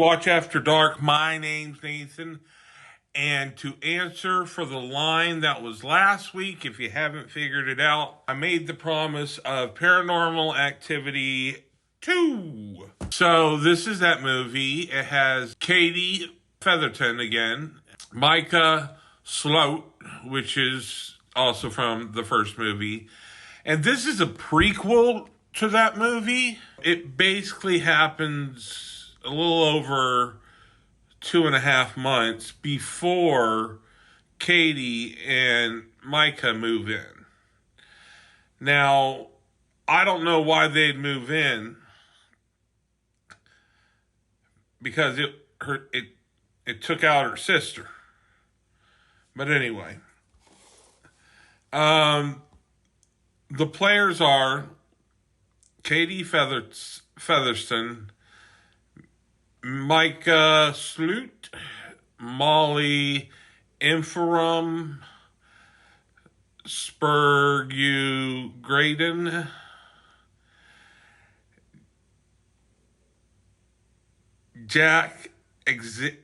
Watch After Dark. My name's Nathan. And to answer for the line that was last week, if you haven't figured it out, I made the promise of Paranormal Activity 2. So this is that movie. It has Katie Featherton again, Micah Sloat, which is also from the first movie. And this is a prequel to that movie. It basically happens a little over 2.5 months before Katie and Micah move in. Now, I don't know why they'd move in, because it took out her sister. But anyway, the players are Katie Featherston, Micah Sloot, Molly Inforum, Spurgew Graydon, Jack Exeni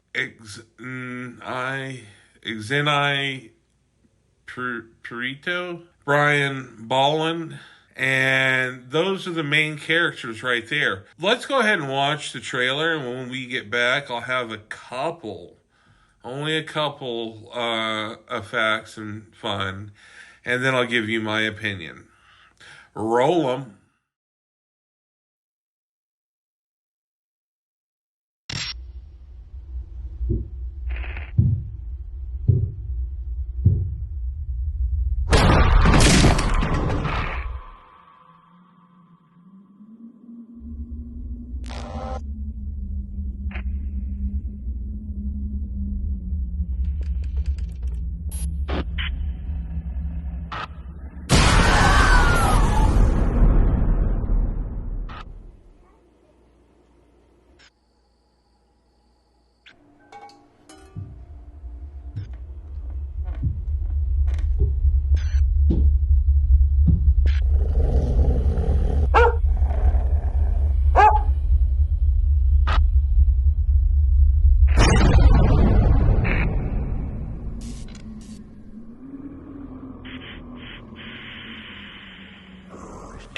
Perito, Brian Bolland, and those are the main characters right there. Let's go ahead and watch the trailer, and when we get back, I'll have only a couple of facts and fun, and then I'll give you my opinion. Roll 'em.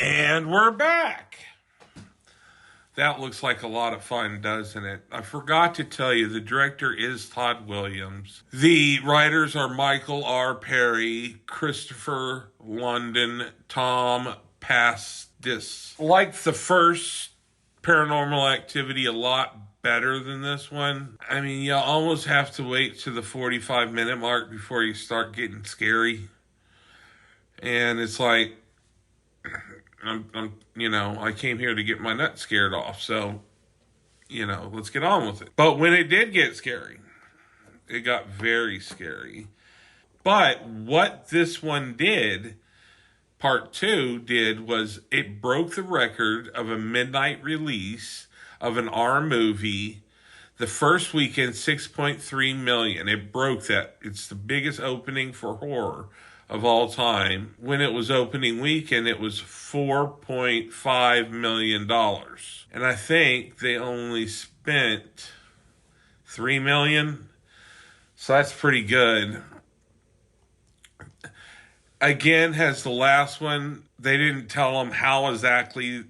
And we're back. That looks like a lot of fun, doesn't it? I forgot to tell you, the director is Todd Williams. The writers are Michael R. Perry, Christopher London, Tom Pastis. Like the first Paranormal Activity a lot better than this one. I mean, you almost have to wait to the 45-minute mark before you start getting scary. And it's like, I came here to get my nuts scared off, so, let's get on with it. But when it did get scary, it got very scary. But what this one did, part 2 did, was it broke the record of a midnight release of an R movie. The first weekend, 6.3 million. It broke that. It's the biggest opening for horror of all time. When it was opening weekend, it was $4.5 million. And I think they only spent $3 million. So that's pretty good. Again, as the last one, they didn't tell them how exactly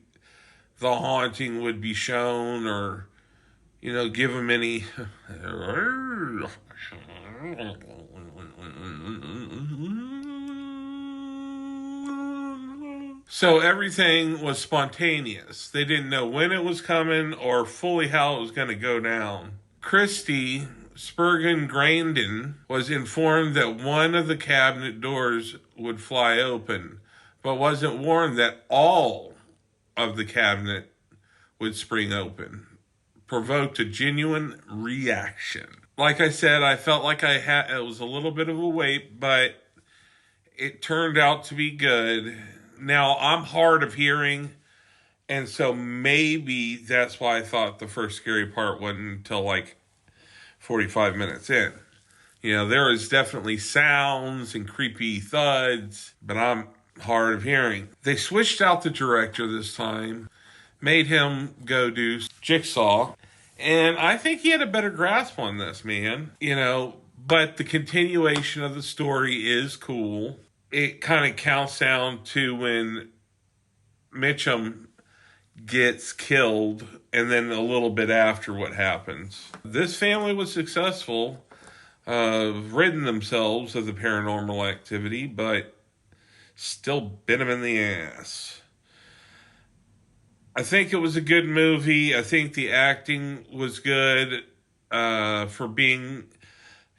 the haunting would be shown, or, give them any... So everything was spontaneous. They didn't know when it was coming or fully how it was going to go down. Christy Spurgeon Grandin was informed that one of the cabinet doors would fly open, but wasn't warned that all of the cabinet would spring open. Provoked a genuine reaction. Like I said, I felt like it was a little bit of a wait, but it turned out to be good. Now, I'm hard of hearing, and so maybe that's why I thought the first scary part wasn't until like 45 minutes in. There was definitely sounds and creepy thuds, but I'm hard of hearing. They switched out the director this time, made him go do Jigsaw, And I think he had a better grasp on this, man. But the continuation of the story is cool. It kind of counts down to when Mitchum gets killed, and then a little bit after what happens. This family was successful, ridding themselves of the paranormal activity, but still bit them in the ass. I think it was a good movie. I think the acting was good for being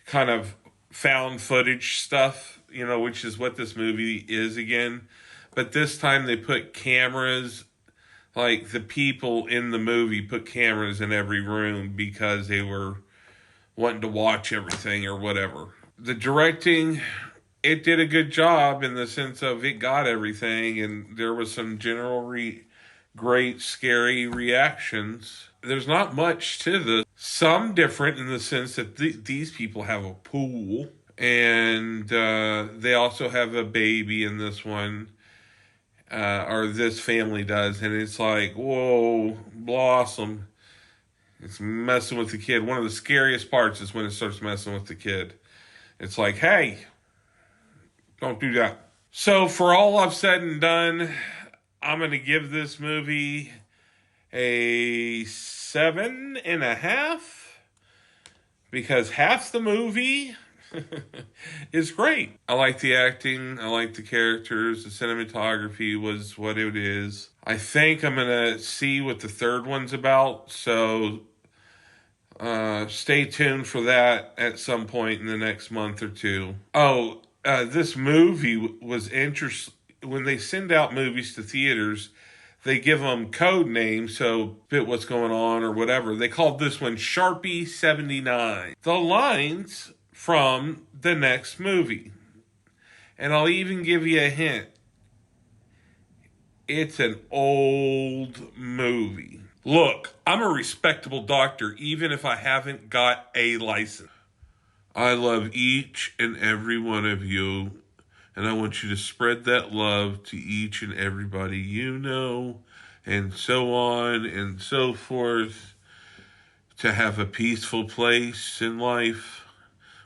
kind of found footage stuff, which is what this movie is again. But this time they put cameras, like the people in the movie put cameras in every room because they were wanting to watch everything or whatever. The directing, it did a good job in the sense of it got everything, and there was some general great scary reactions. There's not much to this. Some different in the sense that these people have a pool, and they also have a baby in this one. Or this family does, and it's like, whoa, Blossom. It's messing with the kid. One of the scariest parts is when it starts messing with the kid. It's like, hey, don't do that. So for all I've said and done, I'm going to give this movie a 7.5, because half the movie is great. I like the acting. I like the characters. The cinematography was what it is. I think I'm going to see what the third one's about. So stay tuned for that at some point in the next month or two. Oh, this movie was interesting. When they send out movies to theaters, they give them code names so fit what's going on or whatever. They called this one Sharpie 79. The lines from the next movie. And I'll even give you a hint. It's an old movie. Look, I'm a respectable doctor, even if I haven't got a license. I love each and every one of you, and I want you to spread that love to each and everybody you know, and so on and so forth. To have a peaceful place in life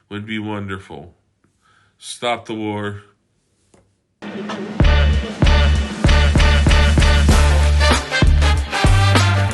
would be wonderful. Stop the war.